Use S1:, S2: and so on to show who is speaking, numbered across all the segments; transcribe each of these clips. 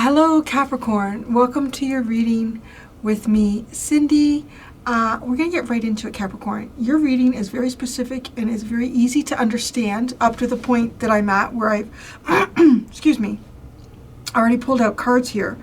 S1: Hello, Capricorn. Welcome to your reading with me, Cindy. We're going to get right into it, Capricorn. Your reading is very specific and is very easy to understand up to the point that I'm at where I've, excuse me, already pulled out cards here.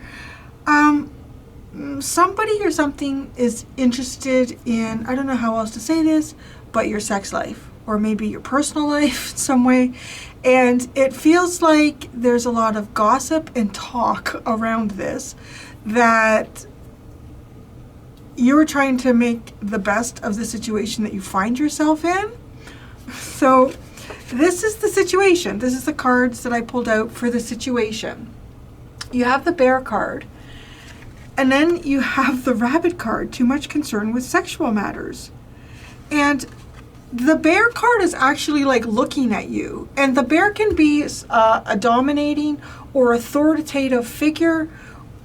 S1: Somebody or something is interested in, I don't know how else to say this, but your sex life or maybe your personal life in some way. And it feels like there's a lot of gossip and talk around this, that you're trying to make the best of the situation that you find yourself in. So this is the situation. This is the cards that I pulled out for the situation. You have the Bear card, and then you have the Rabbit card, too much concern with sexual matters. And the Bear card is actually like looking at you, and the bear can be a dominating or authoritative figure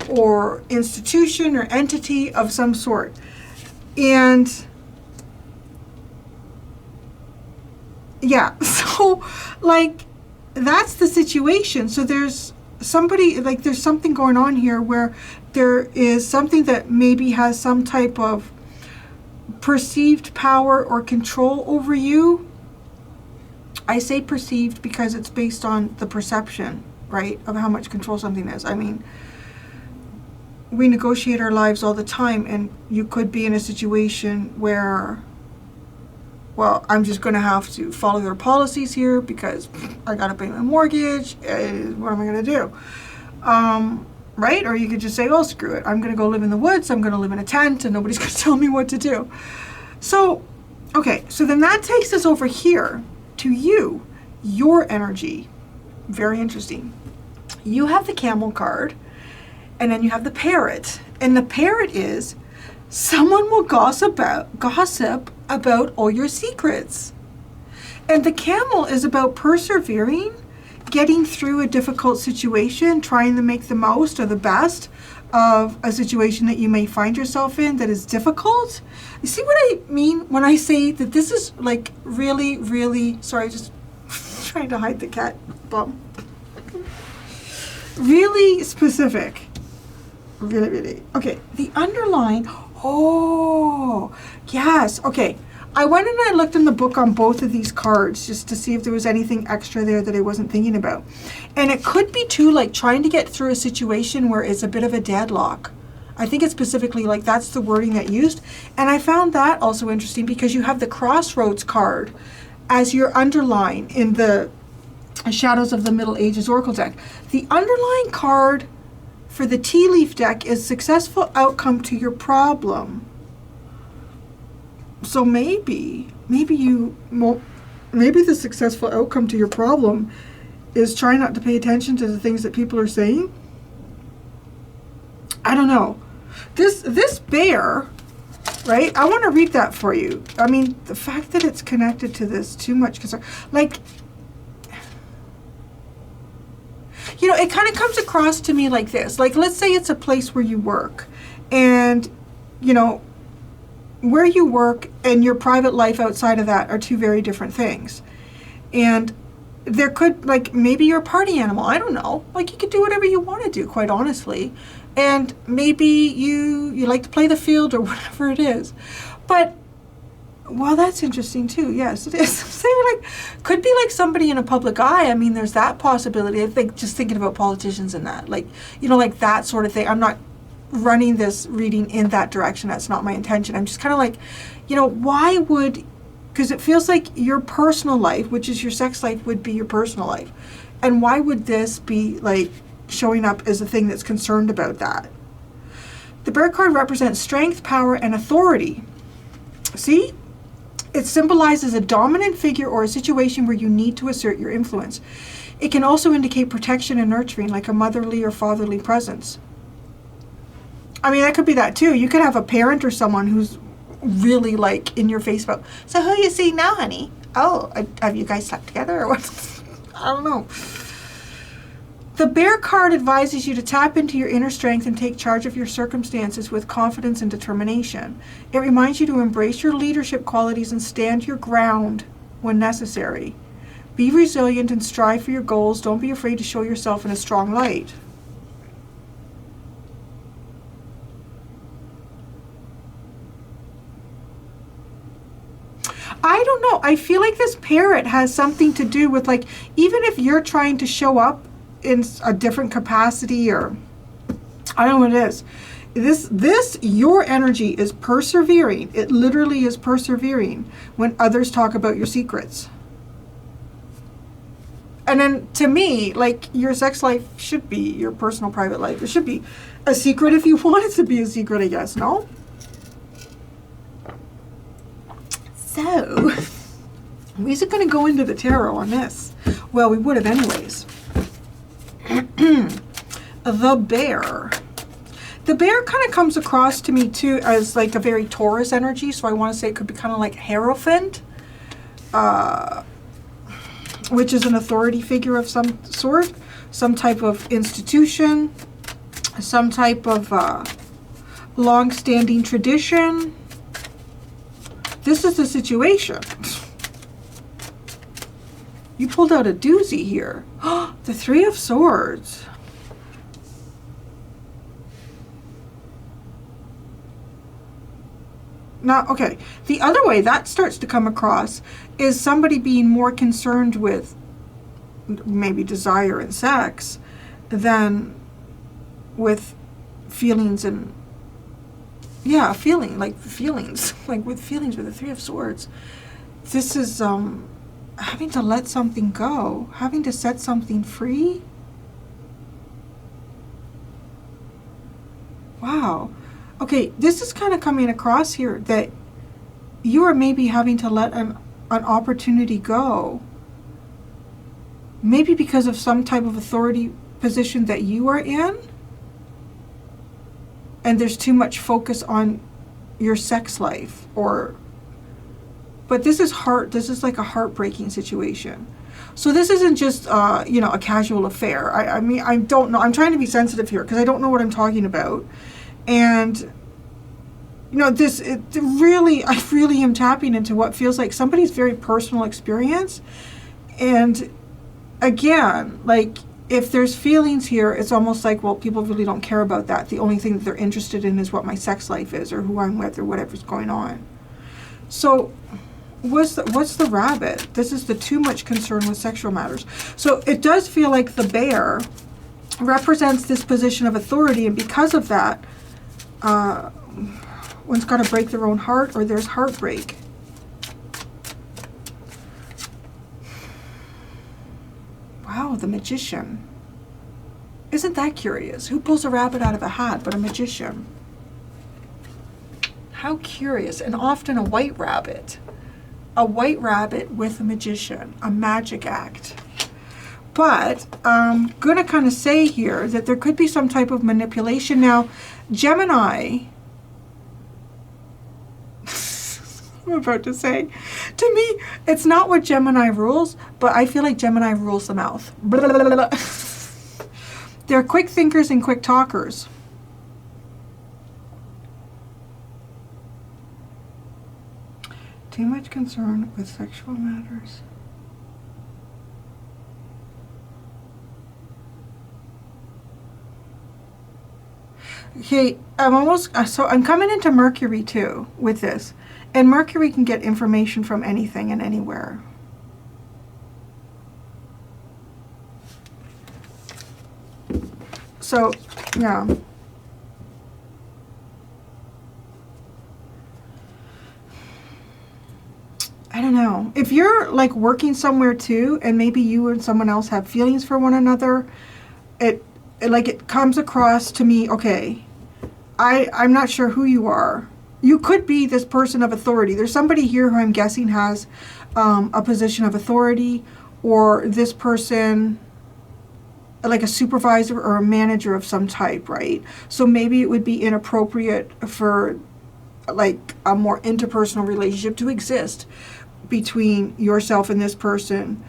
S1: or institution or entity of some sort. And yeah, so like that's the situation. So there's somebody, like there's something going on here where there is something that maybe has some type of perceived power or control over you. I say perceived because it's based on the perception, right, of how much control something is. I mean, we negotiate our lives all the time, and you could be in a situation where, well, I'm just going to have to follow their policies here because I got to pay my mortgage. What am I going to do? Right? Or you could just say, oh, screw it. I'm going to go live in the woods. I'm going to live in a tent and nobody's going to tell me what to do. So, okay. So then that takes us over here to you, your energy. Very interesting. You have the Camel card, and then you have the Parrot. And the Parrot is someone will gossip about all your secrets. And the Camel is about persevering, getting through a difficult situation, trying to make the most or the best of a situation that you may find yourself in that is difficult. You see what I mean when I say that this is like really, really, sorry, just trying to hide the cat bum. Really specific. Really, really. Okay, the underline, oh, yes, okay. I went and I looked in the book on both of these cards just to see if there was anything extra there that I wasn't thinking about. And it could be too, like trying to get through a situation where it's a bit of a deadlock. I think it's specifically like that's the wording that used. And I found that also interesting because you have the Crossroads card as your underline in the Shadows of the Middle Ages Oracle deck. The underline card for the tea leaf deck is successful outcome to your problem. So maybe the successful outcome to your problem is trying not to pay attention to the things that people are saying. I don't know. This bear, right? I want to read that for you. I mean, the fact that it's connected to this too much concern, like, you know, it kind of comes across to me like this. Like, let's say it's a place where you work, and you know, where you work and your private life outside of that are two very different things. And there could, like, maybe you're a party animal. I don't know. Like, you could do whatever you want to do, quite honestly. And maybe you like to play the field or whatever it is. But, well, that's interesting too. Yes, it is. So, like, could be like somebody in a public eye. I mean, there's that possibility. I think just thinking about politicians and that, like, you know, like that sort of thing. I'm not running this reading in that direction. That's not my intention. I'm just kind of like, you know, why would, because it feels like your personal life, which is your sex life, would be your personal life. And why would this be like showing up as a thing that's concerned about that? The Bear card represents strength, power, and authority. See? It symbolizes a dominant figure or a situation where you need to assert your influence. It can also indicate protection and nurturing, like a motherly or fatherly presence. I mean, that could be that too. You could have a parent or someone who's really like in your face about, so who you see now, honey? Oh, have you guys slept together or what? I don't know. The Bear card advises you to tap into your inner strength and take charge of your circumstances with confidence and determination. It reminds you to embrace your leadership qualities and stand your ground when necessary. Be resilient and strive for your goals. Don't be afraid to show yourself in a strong light. I feel like this parrot has something to do with, like, even if you're trying to show up in a different capacity, or I don't know what it is. Your energy is persevering. It literally is persevering when others talk about your secrets. And then to me, like, your sex life should be your personal private life. It should be a secret if you want it to be a secret, I guess, no? So, we isn't going to go into the tarot on this. Well, we would have anyways. The bear. The bear kind of comes across to me too as like a very Taurus energy. So I want to say it could be kind of like Hierophant, which is an authority figure of some sort, some type of institution, some type of long-standing tradition. This is the situation. You pulled out a doozy here. The Three of Swords. Now, okay, the other way that starts to come across is somebody being more concerned with maybe desire and sex than with feelings and, yeah, feelings, like with feelings with the Three of Swords. This is having to let something go, having to set something free. Wow. Okay, this is kind of coming across here that you are maybe having to let an opportunity go. Maybe because of some type of authority position that you are in. And there's too much focus on your sex life, but this is like a heartbreaking situation. So this isn't just a casual affair. I mean, I don't know. I'm trying to be sensitive here because I don't know what I'm talking about. And I really am tapping into what feels like somebody's very personal experience. And again, like, if there's feelings here, it's almost like, well, people really don't care about that. The only thing that they're interested in is what my sex life is, or who I'm with, or whatever's going on. So what's the rabbit? This is the too much concern with sexual matters. So it does feel like the bear represents this position of authority, and because of that, one's got to break their own heart, or there's heartbreak. Wow, the Magician. Isn't that curious? Who pulls a rabbit out of a hat but a magician? How curious. And often a white rabbit. A white rabbit with a magician. A magic act. But I'm going to kind of say here that there could be some type of manipulation. Now, Gemini, I'm about to say, to me, it's not what Gemini rules, but I feel like Gemini rules the mouth. Blah, blah, blah, blah. They're quick thinkers and quick talkers. Too much concern with sexual matters. Okay, I'm coming into Mercury too with this. And Mercury can get information from anything and anywhere. So, yeah. I don't know. If you're like working somewhere too, and maybe you and someone else have feelings for one another, it comes across to me, okay, I'm not sure who you are. You could be this person of authority. There's somebody here who I'm guessing has a position of authority, or this person, like a supervisor or a manager of some type, right? So maybe it would be inappropriate for like a more interpersonal relationship to exist between yourself and this person,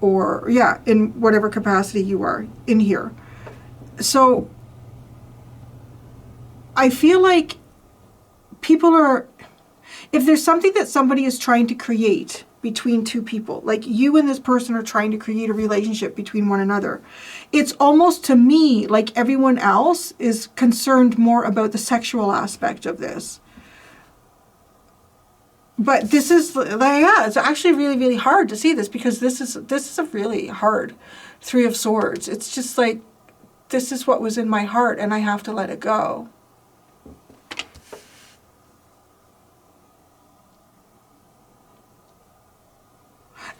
S1: or yeah, in whatever capacity you are in here. So I feel like people are, if there's something that somebody is trying to create between two people, like you and this person are trying to create a relationship between one another, it's almost to me like everyone else is concerned more about the sexual aspect of this. But this is, yeah, it's actually really, really hard to see this, because this is a really hard Three of Swords. It's just like, this is what was in my heart, and I have to let it go.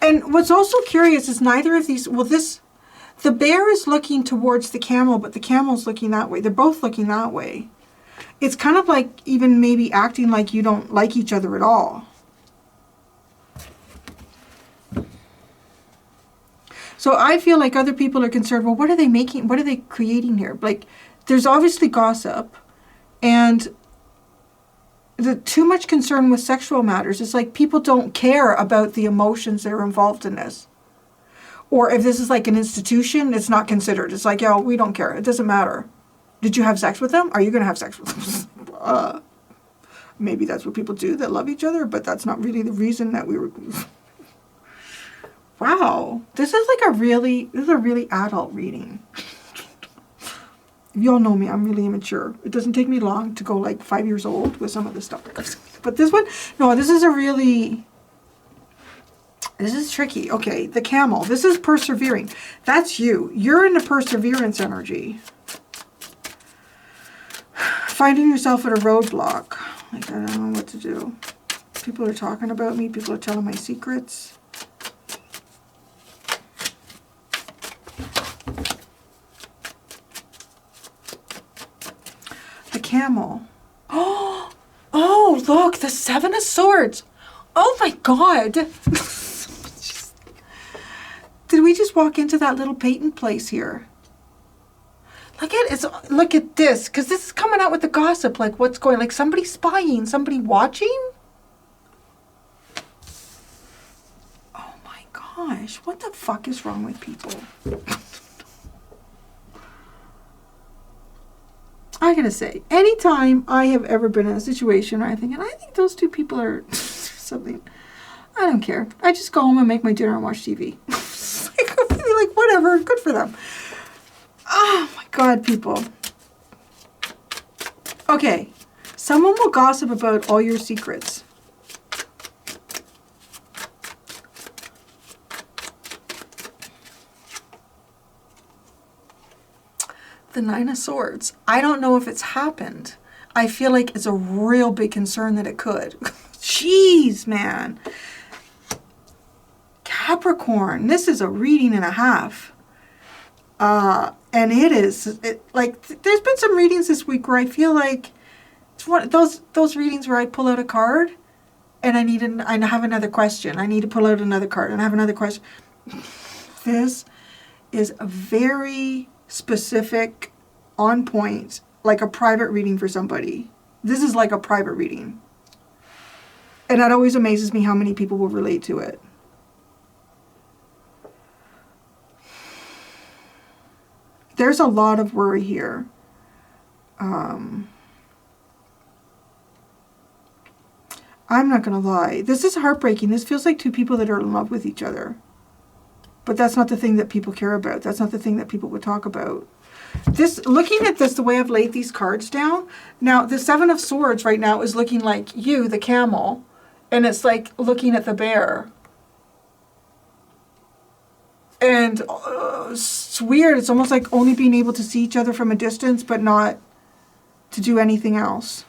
S1: And what's also curious is neither of these, well, the bear is looking towards the camel, but the camel's looking that way. They're both looking that way. It's kind of like even maybe acting like you don't like each other at all. So I feel like other people are concerned, well, what are they making? What are they creating here? Like, there's obviously gossip, and too much concern with sexual matters. It's like people don't care about the emotions that are involved in this. Or if this is like an institution, it's not considered. It's like, yo, we don't care. It doesn't matter. Did you have sex with them? Are you going to have sex with them? Maybe that's what people do that love each other, but that's not really the reason that we were... Wow. This is a really adult reading. You all know me, I'm really immature. It doesn't take me long to go like 5 years old with some of the stuff. But this one, no, this is this is tricky. Okay, the camel, this is persevering. That's you. You're in the perseverance energy. Finding yourself at a roadblock. Like, I don't know what to do. People are talking about me. People are telling my secrets. Camel. Oh, look, the Seven of Swords. Oh my God. Did we just walk into that little patent place here? Look at this, because this is coming out with the gossip. Like, what's going, like somebody spying, somebody watching? Oh my gosh, what the fuck is wrong with people? I gotta say, anytime I have ever been in a situation where I think those two people are something, I don't care. I just go home and make my dinner and watch TV. like, whatever, good for them. Oh my God, people. Okay, someone will gossip about all your secrets. The Nine of Swords. I don't know if it's happened. I feel like it's a real big concern that it could. Jeez, man. Capricorn. This is a reading and a half. And there's been some readings this week where I feel like it's one of those readings where I pull out a card and I have another question. I need to pull out another card and I have another question. This is a very specific, on point, like a private reading for somebody. This is like a private reading. And that always amazes me how many people will relate to it. There's a lot of worry here. I'm not going to lie. This is heartbreaking. This feels like two people that are in love with each other. But that's not the thing that people care about. That's not the thing that people would talk about. Looking at this, the way I've laid these cards down, now the Seven of Swords right now is looking like you, the camel, and it's like looking at the bear. And it's weird. It's almost like only being able to see each other from a distance, but not to do anything else.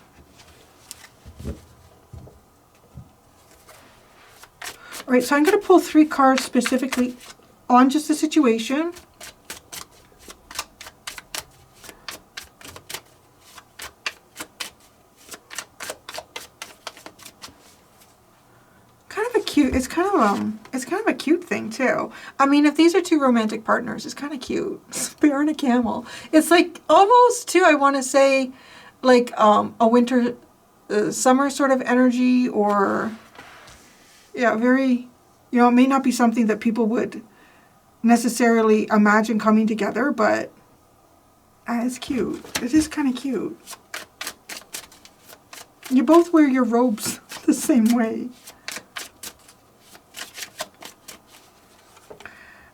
S1: All right, so I'm going to pull 3 cards specifically on just the situation. It's kind of a cute thing too. I mean, if these are two romantic partners, it's kind of cute. Bear and a camel. It's like almost too, I want to say, like a winter, summer sort of energy, or yeah, very, it may not be something that people would necessarily imagine coming together, but it's cute. It is kind of cute. You both wear your robes the same way.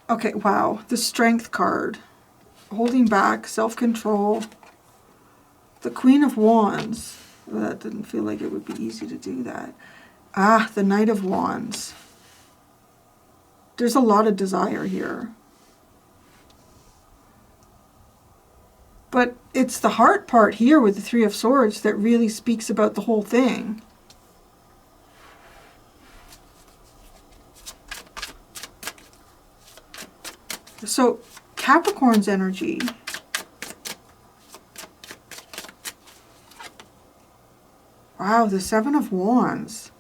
S1: Okay, wow. The Strength card. Holding back, self-control. The Queen of Wands. Well, that didn't feel like it would be easy to do that. Ah, the Knight of Wands. There's a lot of desire here. But it's the heart part here with the Three of Swords that really speaks about the whole thing. So, Capricorn's energy. Wow, the Seven of Wands.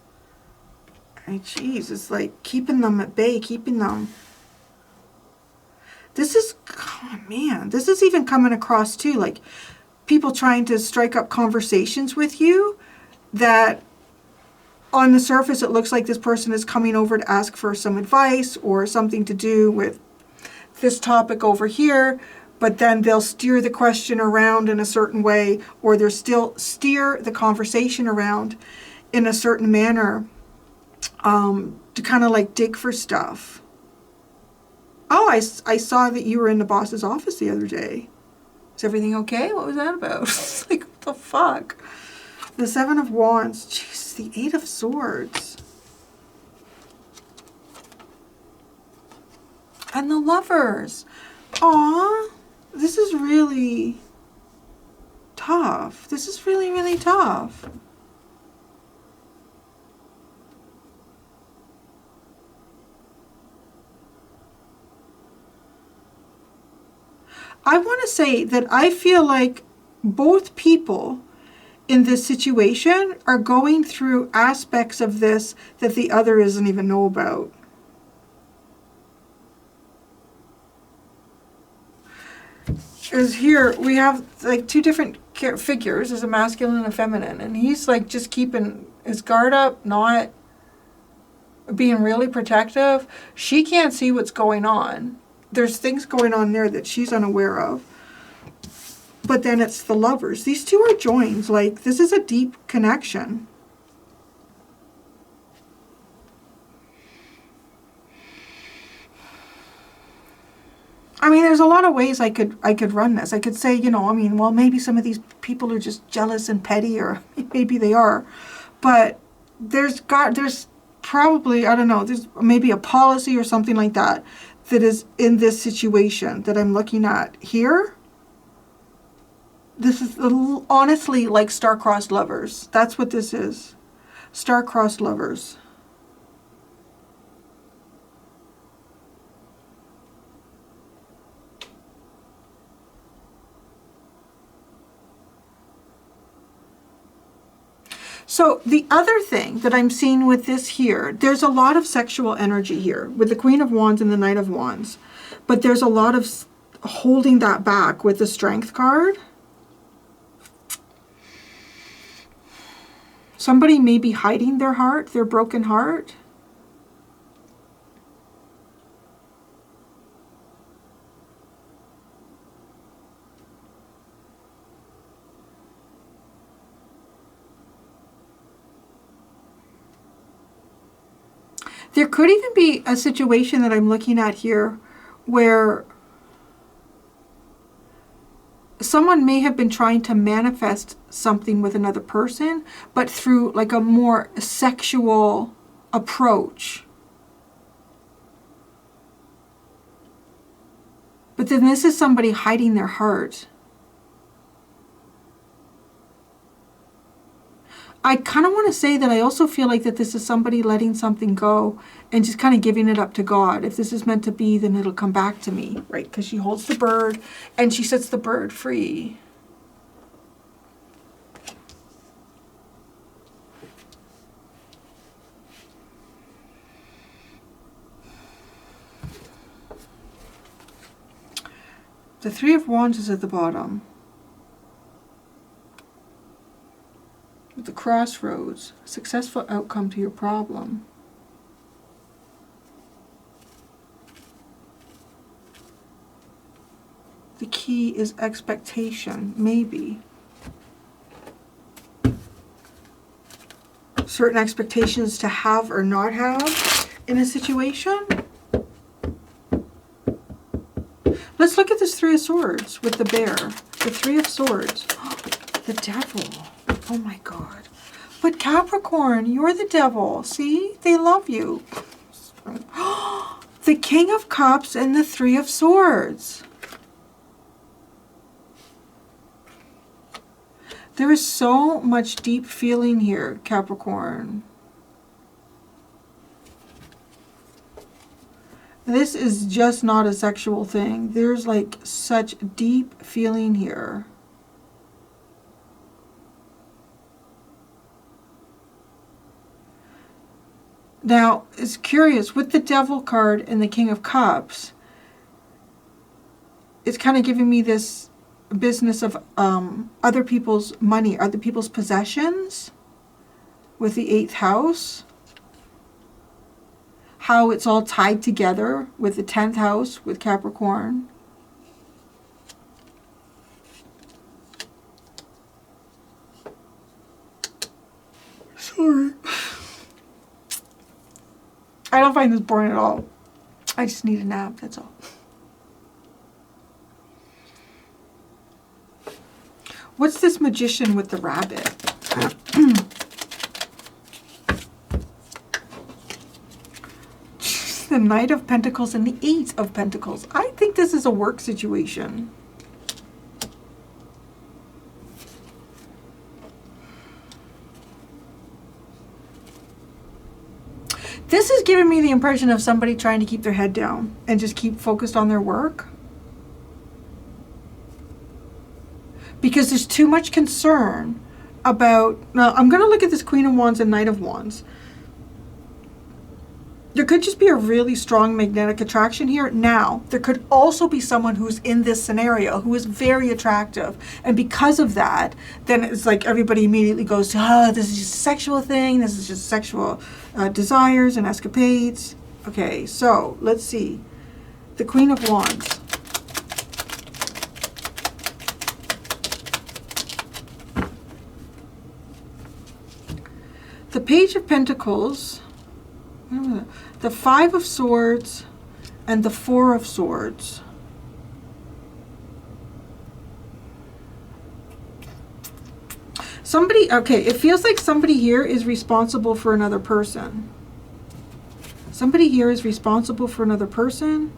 S1: Ay, geez, it's like keeping them at bay, keeping them. This is, oh man, this is even coming across too, like people trying to strike up conversations with you that on the surface it looks like this person is coming over to ask for some advice or something to do with this topic over here, but then they'll steer the question around in a certain way, or they'll still steer the conversation around in a certain manner to kind of like dig for stuff. Oh, I saw that you were in the boss's office the other day. Is everything okay? What was that about? It's like, what the fuck? The Seven of Wands. Jeez, the Eight of Swords. And the Lovers. Aw, this is really tough. This is really, really tough. I want to say that I feel like both people in this situation are going through aspects of this that the other doesn't even know about. Because here we have like two different figures, there's a masculine and a feminine, and he's like just keeping his guard up, not being really protective. She can't see what's going on. There's things going on there that she's unaware of. But then it's the Lovers. These two are joined. Like, this is a deep connection. I mean, there's a lot of ways I could run this. I could say, you know, I mean, well, maybe some of these people are just jealous and petty, or maybe they are. But there's probably, I don't know, there's maybe a policy or something like that that is in this situation that I'm looking at here. This is honestly like star-crossed lovers. That's what this is. Star-crossed lovers. So the other thing that I'm seeing with this here, there's a lot of sexual energy here with the Queen of Wands and the Knight of Wands. But there's a lot of holding that back with the Strength card. Somebody may be hiding their heart, their broken heart. There could even be a situation that I'm looking at here where someone may have been trying to manifest something with another person, but through like a more sexual approach. But then this is somebody hiding their heart. I kind of want to say that I also feel like that this is somebody letting something go and just kind of giving it up to God. If this is meant to be, then it'll come back to me, right? Because she holds the bird and she sets the bird free. The Three of Wands is at the bottom. The Crossroads, successful outcome to your problem. The key is expectation, maybe. Certain expectations to have or not have in a situation. Let's look at this Three of Swords with the bear. The Three of Swords. The Devil. Oh my God. But Capricorn, you're the devil. See? They love you. The King of Cups and the Three of Swords. There is so much deep feeling here, Capricorn. This is just not a sexual thing. There's like such deep feeling here. Now, it's curious, with the Devil card and the King of Cups, it's kind of giving me this business of other people's money, other people's possessions with the 8th house. How it's all tied together with the 10th house with Capricorn. Sorry. I don't find this boring at all. I just need a nap, that's all. What's this Magician with the rabbit? The Knight of Pentacles and the Eight of Pentacles. I think this is a work situation. This is giving me the impression of somebody trying to keep their head down and just keep focused on their work. Because there's too much concern about... Now, I'm going to look at this Queen of Wands and Knight of Wands. There could just be a really strong magnetic attraction here. Now, there could also be someone who's in this scenario who is very attractive. And because of that, then it's like everybody immediately goes to, oh, this is just a sexual thing. This is just sexual desires and escapades. Okay, so let's see. The Queen of Wands. The Page of Pentacles. The Five of Swords and the Four of Swords. Somebody, okay, it feels like somebody here is responsible for another person. Somebody here is responsible for another person.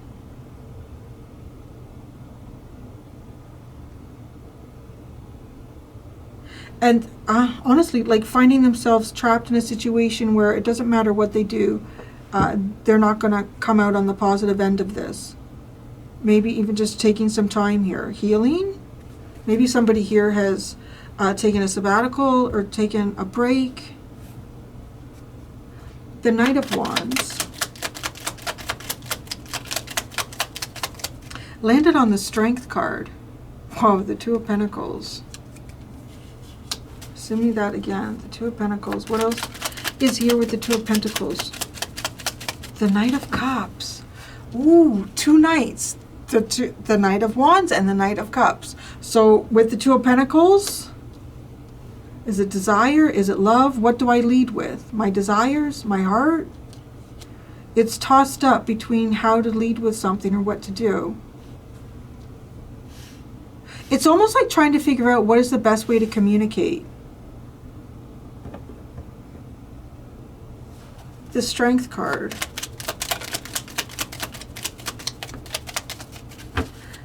S1: And honestly, like finding themselves trapped in a situation where it doesn't matter what they do, they're not going to come out on the positive end of this. Maybe even just taking some time here. Healing? Maybe somebody here has taken a sabbatical or taken a break. The Knight of Wands. Landed on the Strength card. Wow, the Two of Pentacles. Send me that again. The Two of Pentacles. What else is here with the Two of Pentacles? The Knight of Cups. Ooh, two knights. The Knight of Wands and the Knight of Cups. So with the Two of Pentacles, is it desire? Is it love? What do I lead with? My desires? My heart? It's tossed up between how to lead with something or what to do. It's almost like trying to figure out what is the best way to communicate. The Strength card.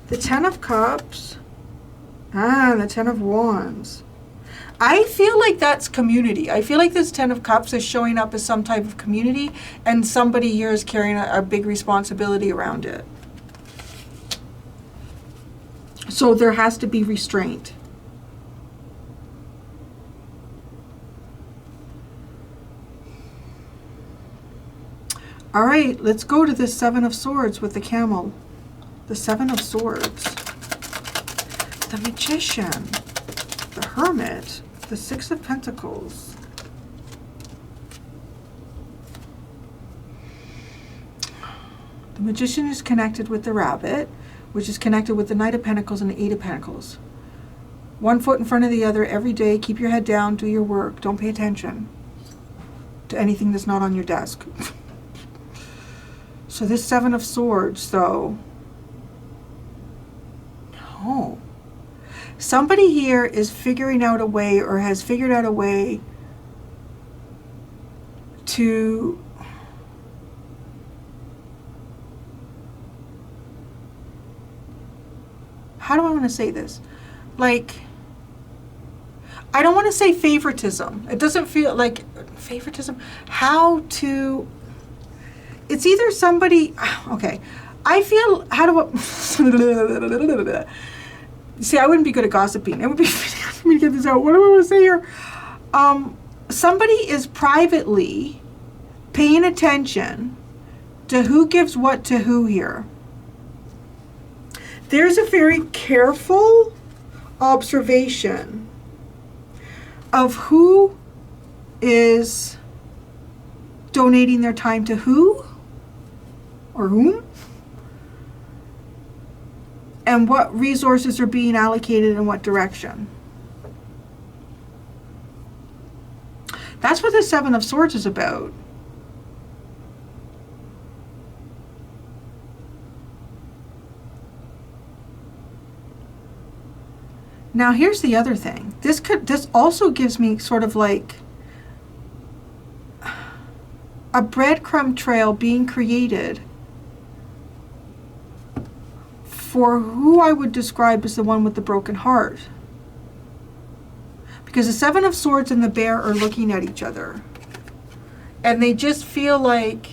S1: The Ten of Cups. The Ten of Wands. I feel like that's community. I feel like this Ten of Cups is showing up as some type of community, and somebody here is carrying a big responsibility around it. So there has to be restraint. All right, let's go to the Seven of Swords with the camel. The Seven of Swords. The Magician. The Hermit. The Six of Pentacles. The Magician is connected with the Rabbit, which is connected with the Knight of Pentacles and the Eight of Pentacles. One foot in front of the other every day. Keep your head down. Do your work. Don't pay attention to anything that's not on your desk. So this Seven of Swords, though. No. Somebody here is figuring out a way, or has figured out a way to how do I want to say this? Like, I don't want to say favoritism. It doesn't feel like favoritism. How to, it's either somebody, okay, I feel, how do I, see, I wouldn't be good at gossiping. It would be, let me get this out. What do I want to say here? Somebody is privately paying attention to who gives what to who here. There's a very careful observation of who is donating their time to who or whom, and what resources are being allocated in what direction. That's what the Seven of Swords is about. Now here's the other thing. This also gives me sort of like a breadcrumb trail being created for who I would describe as the one with the broken heart. Because the Seven of Swords and the Bear are looking at each other. And they just feel like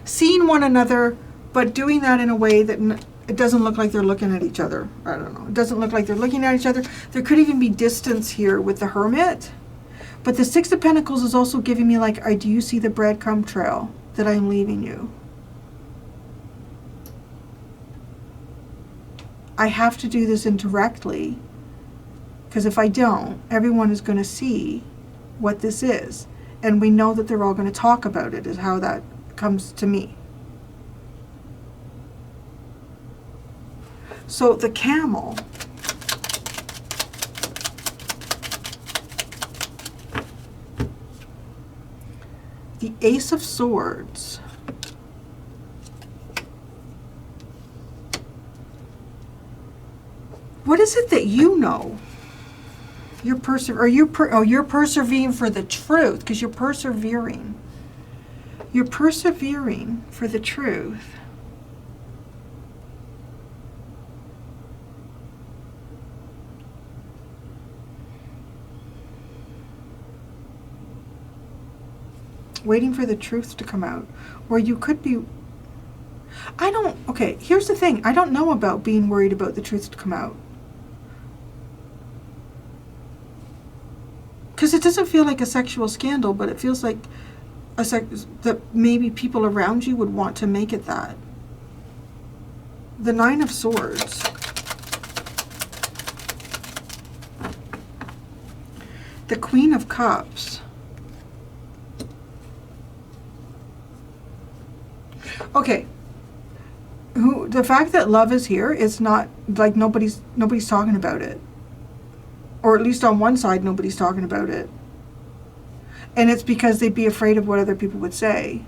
S1: seeing one another, but doing that in a way that it doesn't look like they're looking at each other. I don't know. It doesn't look like they're looking at each other. There could even be distance here with the Hermit. But the Six of Pentacles is also giving me like, do you see the breadcrumb trail that I'm leaving you? I have to do this indirectly, because if I don't, everyone is going to see what this is. And we know that they're all going to talk about it, is how that comes to me. So the Camel, the Ace of Swords, what is it that you know? You're you're persevering for the truth, because you're persevering. You're persevering for the truth. Waiting for the truth to come out. Or you could be, okay, here's the thing. I don't know about being worried about the truth to come out. Because it doesn't feel like a sexual scandal, but it feels like that maybe people around you would want to make it that. The Nine of Swords. The Queen of Cups. Okay. The fact that love is here is not like nobody's talking about it. Or at least on one side, nobody's talking about it. And it's because they'd be afraid of what other people would say.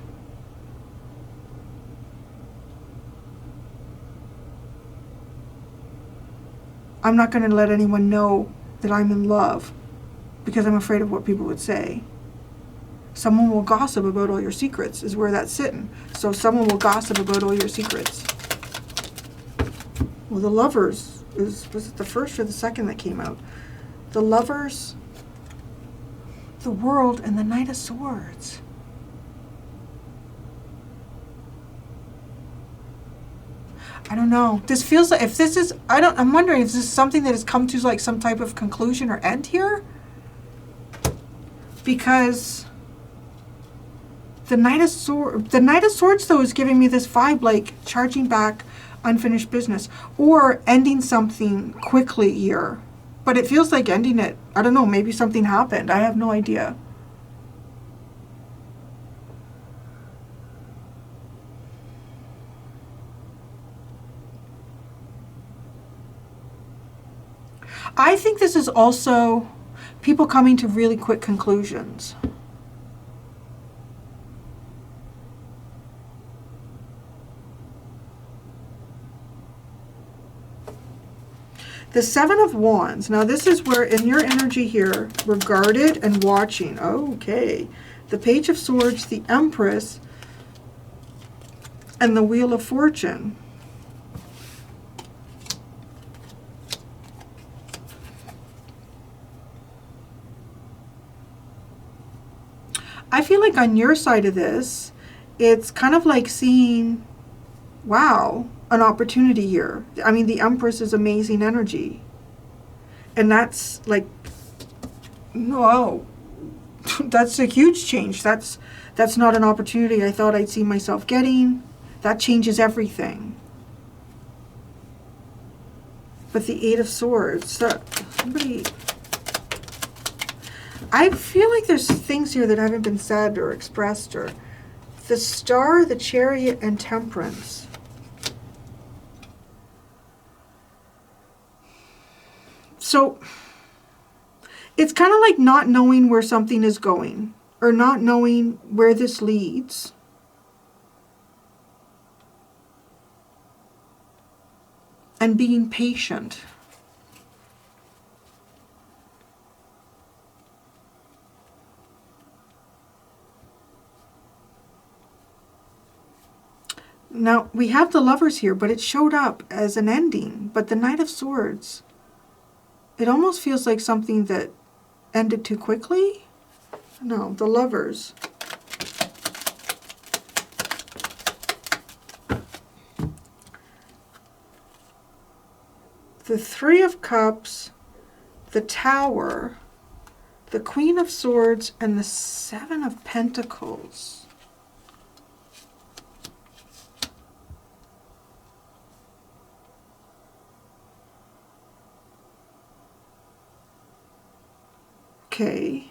S1: I'm not going to let anyone know that I'm in love because I'm afraid of what people would say. Someone will gossip about all your secrets, is where that's sitting. So someone will gossip about all your secrets. Well, the Lovers, was it the first or the second that came out? The Lovers, the World, and the Knight of Swords. I don't know. This feels like, if this is, I'm wondering if this is something that has come to like some type of conclusion or end here. Because the Knight of Swords though is giving me this vibe like charging back unfinished business or ending something quickly here. But it feels like ending it. I don't know, maybe something happened. I have no idea. I think this is also people coming to really quick conclusions. The Seven of Wands. Now this is where in your energy here, we're guarded and watching. Okay. The Page of Swords, the Empress, and the Wheel of Fortune. I feel like on your side of this, it's kind of like seeing, wow, an opportunity here. I mean, the Empress is amazing energy. And that's like, no, that's a huge change. That's not an opportunity I thought I'd see myself getting. That changes everything. But the Eight of Swords, somebody, I feel like there's things here that haven't been said or expressed, or the Star, the Chariot, and Temperance. So it's kind of like not knowing where something is going, or not knowing where this leads. And being patient. Now, we have the Lovers here, but it showed up as an ending. But the Knight of Swords, it almost feels like something that ended too quickly. No, the Lovers. The Three of Cups, the Tower, the Queen of Swords, and the Seven of Pentacles. Okay.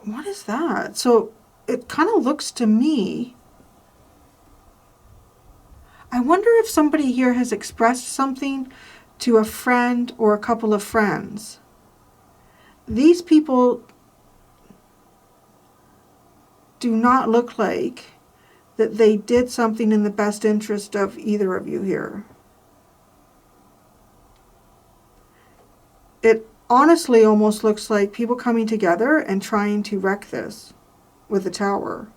S1: What is that? So it kind of looks to me, I wonder if somebody here has expressed something to a friend or a couple of friends. These people do not look like that they did something in the best interest of either of you here. It honestly almost looks like people coming together and trying to wreck this with the Tower.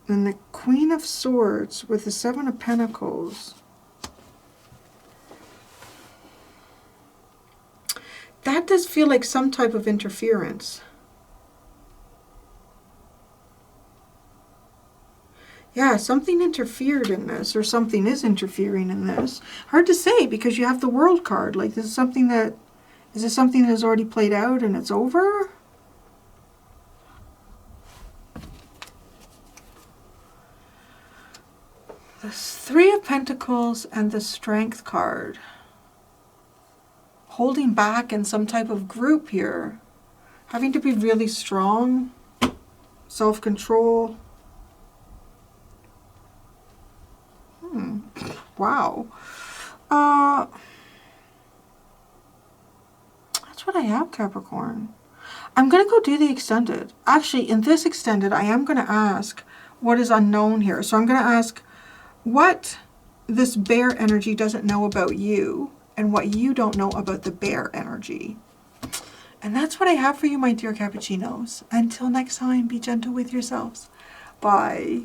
S1: And the Queen of Swords with the Seven of Pentacles. That does feel like some type of interference. Yeah, something interfered in this, or something is interfering in this. Hard to say because you have the World card. Like, this is something that, is this something that has already played out and it's over? The Three of Pentacles and the Strength card. Holding back in some type of group here. Having to be really strong. Self-control. Wow. That's what I have, Capricorn. I'm going to go do the extended. Actually, in this extended, I am going to ask what is unknown here. So I'm going to ask what this bear energy doesn't know about you and what you don't know about the bear energy. And that's what I have for you, my dear cappuccinos. Until next time, be gentle with yourselves. Bye.